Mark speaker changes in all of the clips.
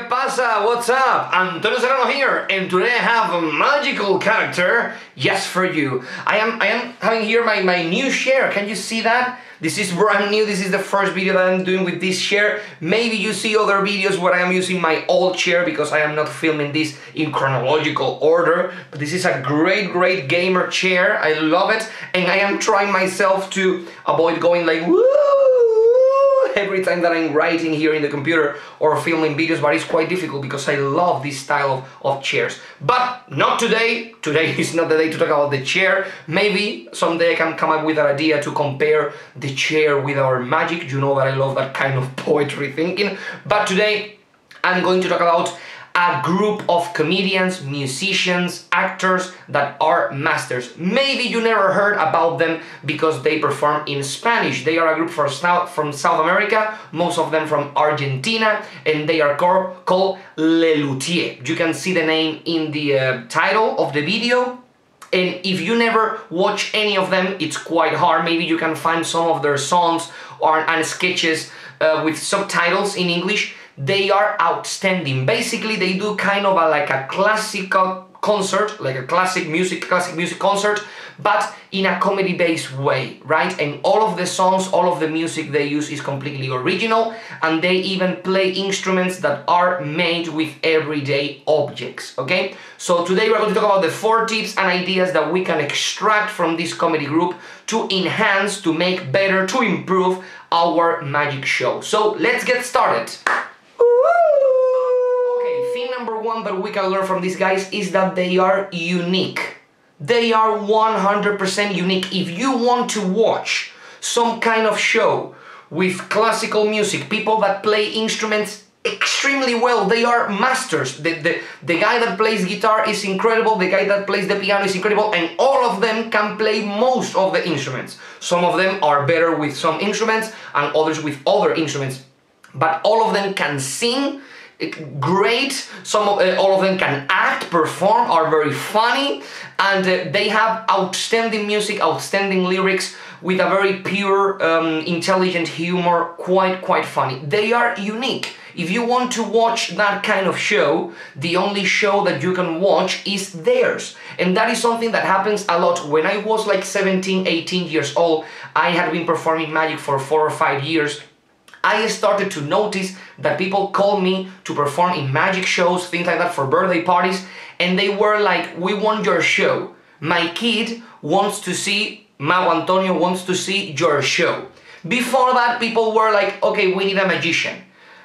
Speaker 1: ¿Qué pasa? What's up? Antonio here, and today I have a magical character just for you. I am having here my new chair. Can you see that? This is brand new. This is the first video that I'm doing with this chair. Maybe you see other videos where I am using my old chair because I am not filming this in chronological order. But this is a great gamer chair. I love it, and I am trying myself to avoid going like woo every time that I'm writing here in the computer or filming videos, but it's quite difficult because I love this style of chairs. But not today. Today is not the day to talk about the chair. Maybe someday I can come up with an idea to compare the chair with our magic. You know that I love that kind of poetry thinking. But today I'm going to talk about a group of comedians, musicians, actors that are masters. Maybe you never heard about them because they perform in Spanish. They are a group from South America, most of them from Argentina, and they are called Luthiers. You can see the name in the title of the video. And if you never watch any of them, it's quite hard. Maybe you can find some of their songs and sketches with subtitles in English. They are outstanding. Basically, they do kind of like a classical concert, like a classic music concert, but in a comedy-based way, right? And all of the songs, all of the music they use is completely original, and they even play instruments that are made with everyday objects, okay? So today we're going to talk about the 4 tips and ideas that we can extract from this comedy group to enhance, to make better, to improve our magic show. So let's get started. Thing number 1 that we can learn from these guys is that they are unique. They are 100% unique. If you want to watch some kind of show with classical music, people that play instruments extremely well, they are masters. The guy that plays guitar is incredible, the guy that plays the piano is incredible, and all of them can play most of the instruments. Some of them are better with some instruments and others with other instruments, but all of them can sing great. All of them can act, perform, are very funny, and they have outstanding music, outstanding lyrics with a very pure, intelligent humor, quite funny. They are unique. If you want to watch that kind of show, the only show that you can watch is theirs. And that is something that happens a lot. When I was like 17, 18 years old, I had been performing magic for 4 or 5 years. I started to notice that people call me to perform in magic shows, things like that, for birthday parties, and they were like, we want your show. My kid wants to see, Mago Antonio wants to see your show. Before that, people were like, okay, we need a magician.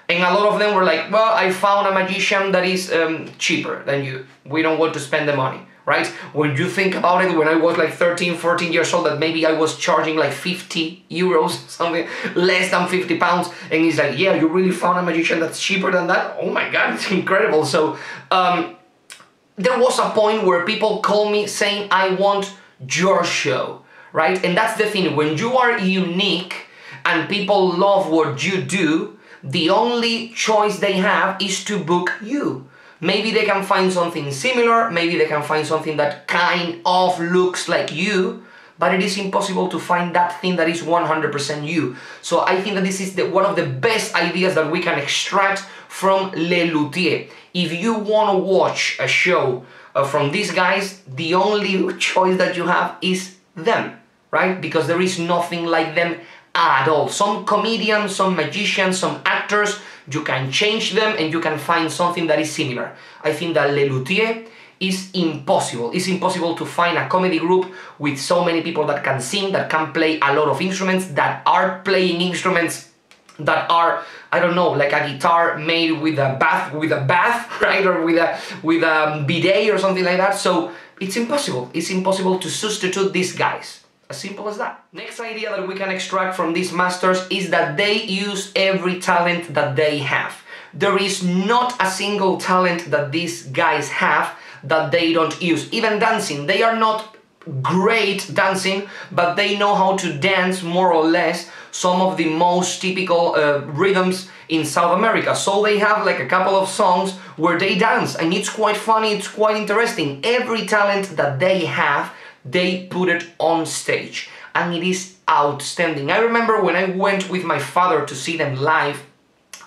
Speaker 1: And a lot of them were like, well, I found a magician that is cheaper than you. We don't want to spend the money. Right? When you think about it, when I was like 13, 14 years old, that maybe I was charging like 50 euros, something less than 50 pounds, and he's like, yeah, you really found a magician that's cheaper than that? Oh my God, it's incredible. So there was a point where people call me saying, I want your show, right? And that's the thing, when you are unique and people love what you do, the only choice they have is to book you. Maybe they can find something similar, maybe they can find something that kind of looks like you, but it is impossible to find that thing that is 100% you. So I think that this is one of the best ideas that we can extract from Les Luthiers. If you want to watch a show from these guys, the only choice that you have is them, right? Because there is nothing like them at all. Some comedians, some magicians, some actors, you can change them and you can find something that is similar. I think that Les Luthiers is impossible. It's impossible to find a comedy group with so many people that can sing, that can play a lot of instruments, that are playing instruments that are, I don't know, like a guitar made with a bath, right? Or with a bidet or something like that. So it's impossible. It's impossible to substitute these guys. As simple as that. Next idea that we can extract from these masters is that they use every talent that they have. There is not a single talent that these guys have that they don't use. Even dancing, they are not great dancing, but they know how to dance more or less some of the most typical rhythms in South America. So they have like a couple of songs where they dance, and it's quite funny, it's quite interesting. Every talent that they have, they put it on stage, and it is outstanding. I remember when I went with my father to see them live,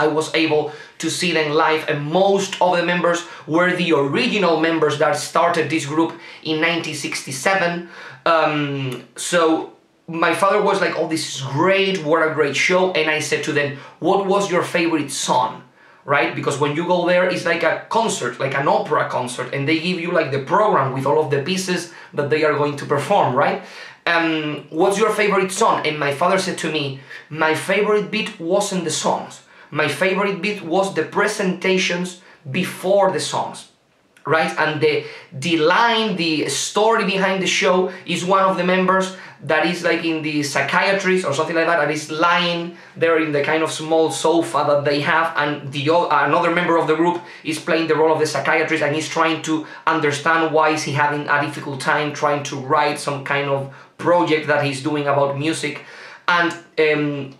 Speaker 1: I was able to see them live, and most of the members were the original members that started this group in 1967. So my father was like, oh, this is great, what a great show. And I said to them, what was your favorite song? Right? Because when you go there, it's like a concert, like an opera concert, and they give you like the program with all of the pieces that they are going to perform, right? What's your favorite song? And my father said to me, my favorite bit wasn't the songs. My favorite bit was the presentations before the songs. Right? And the line, the story behind the show is one of the members that is like in the psychiatrist or something like that, and is lying there in the kind of small sofa that they have, and another member of the group is playing the role of the psychiatrist, and he's trying to understand why is he having a difficult time trying to write some kind of project that he's doing about music. And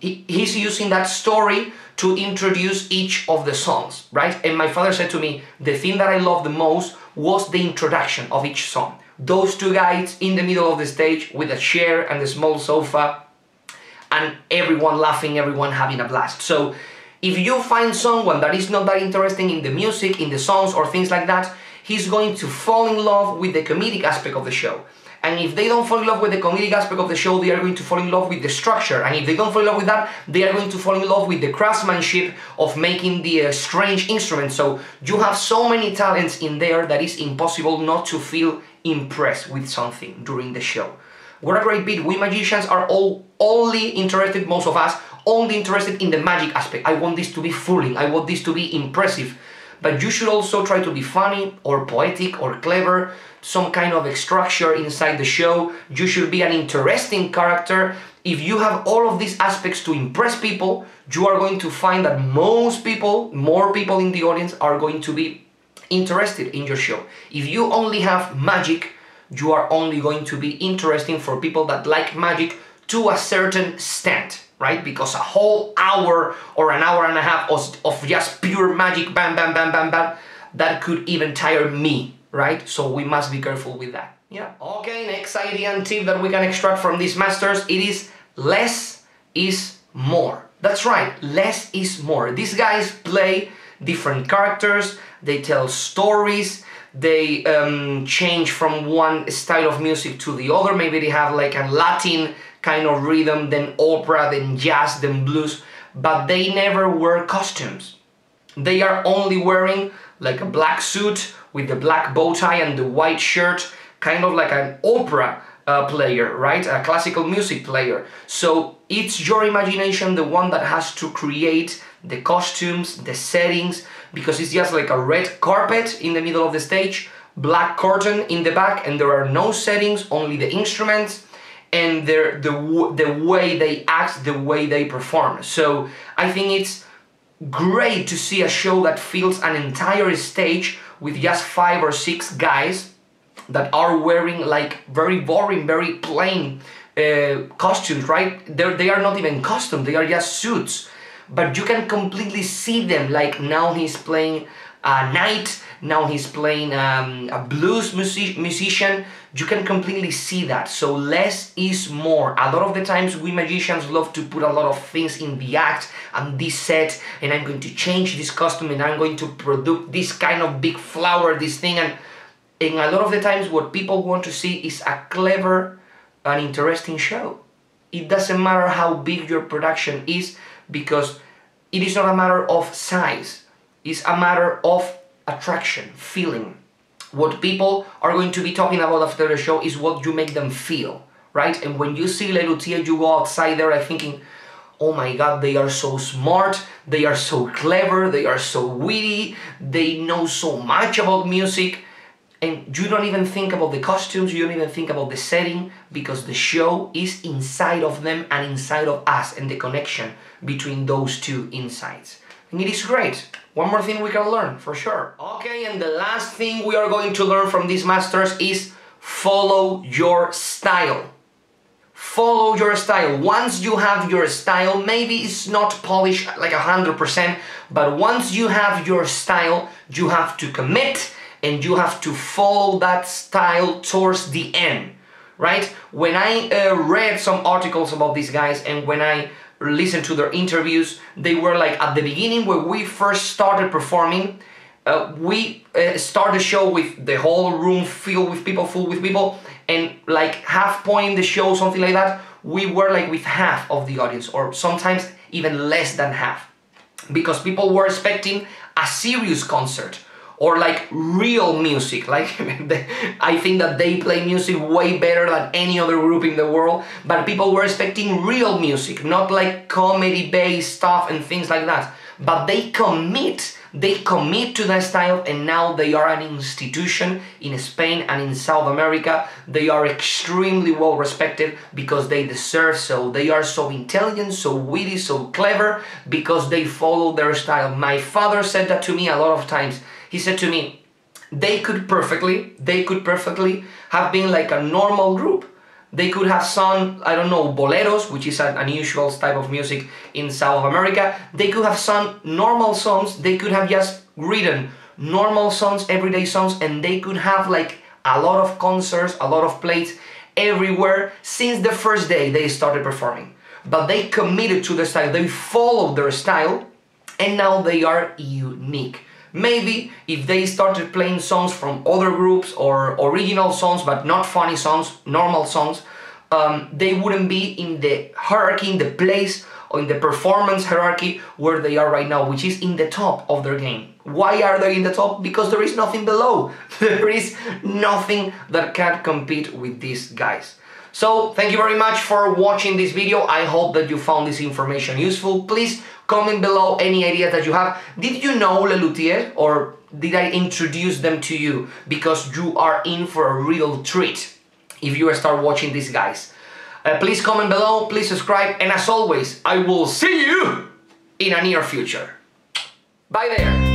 Speaker 1: he's using that story to introduce each of the songs, right? And my father said to me, the thing that I loved the most was the introduction of each song. Those two guys in the middle of the stage with a chair and a small sofa, and everyone laughing, everyone having a blast. So if you find someone that is not that interested in the music, in the songs or things like that, he's going to fall in love with the comedic aspect of the show. And if they don't fall in love with the comedic aspect of the show, they are going to fall in love with the structure. And if they don't fall in love with that, they are going to fall in love with the craftsmanship of making the strange instruments. So you have so many talents in there that it's impossible not to feel impressed with something during the show. What a great bit. We magicians are all only interested, most of us, only interested in the magic aspect. I want this to be fooling. I want this to be impressive. But you should also try to be funny or poetic or clever, some kind of structure inside the show. You should be an interesting character. If you have all of these aspects to impress people, you are going to find that most people, more people in the audience are going to be interested in your show. If you only have magic, you are only going to be interesting for people that like magic to a certain extent, right? Because a whole hour or an hour and a half of just pure magic, bam, bam, bam, bam, bam, that could even tire me, right? So we must be careful with that. Yeah. Okay, next idea and tip that we can extract from these masters, it is less is more. That's right, less is more. These guys play different characters, they tell stories, they change from one style of music to the other. Maybe they have like a Latin kind of rhythm, then opera, then jazz, then blues, but they never wear costumes. They are only wearing like a black suit with the black bow tie and the white shirt, kind of like an opera player, right? A classical music player. So it's your imagination, the one that has to create the costumes, the settings, because it's just like a red carpet in the middle of the stage, black curtain in the back, and there are no settings, only the instruments, and the way they act, the way they perform. So I think it's great to see a show that fills an entire stage with just 5 or 6 guys that are wearing like very boring, very plain costumes, right? They are not even costumes, they are just suits. But you can completely see them, like now he's playing a knight, now he's playing a blues musician. You can completely see that. So less is more. A lot of the times we magicians love to put a lot of things in the act and this set, and I'm going to change this costume and I'm going to produce this kind of big flower, this thing, and a lot of the times what people want to see is a clever and interesting show. It doesn't matter how big your production is, because it is not a matter of size, it's a matter of attraction, feeling. What people are going to be talking about after the show is what you make them feel, right? And when you see Les Luthiers, you go outside there like thinking, oh my god, they are so smart, they are so clever, they are so witty, they know so much about music. And you don't even think about the costumes, you don't even think about the setting, because the show is inside of them and inside of us, and the connection between those two insides. And it is great. One more thing we can learn, for sure. Okay, and the last thing we are going to learn from these masters is follow your style. Follow your style. Once you have your style, maybe it's not polished like 100%, but once you have your style, you have to commit and you have to follow that style towards the end, right? When I read some articles about these guys, and when I listen to their interviews. They were like at the beginning when we first started performing, we start the show with the whole room filled with people, full with people, and like half point in the show, something like that, we were like with half of the audience, or sometimes even less than half, because people were expecting a serious concert or like real music. Like I think that they play music way better than any other group in the world, but people were expecting real music, not like comedy-based stuff and things like that. But they commit to that style, and now they are an institution in Spain and in South America. They are extremely well respected because they deserve so. They are so intelligent, so witty, so clever, because they follow their style. My father said that to me a lot of times. He said to me, they could perfectly have been like a normal group. They could have sung, I don't know, boleros, which is an unusual type of music in South America. They could have sung normal songs. They could have just written normal songs, everyday songs, and they could have like a lot of concerts, a lot of plays everywhere since the first day they started performing. But they committed to the style. They followed their style, and now they are unique. Maybe if they started playing songs from other groups or original songs but not funny songs, normal songs, they wouldn't be in the hierarchy, in the place or in the performance hierarchy where they are right now, which is in the top of their game. Why are they in the top? Because there is nothing below. There is nothing that can compete with these guys. So thank you very much for watching this video. I hope that you found this information useful. Please comment below any ideas that you have. Did you know Les Luthiers, or did I introduce them to you? Because you are in for a real treat if you start watching these guys. Please comment below, please subscribe, and as always, I will see you in a near future. Bye there.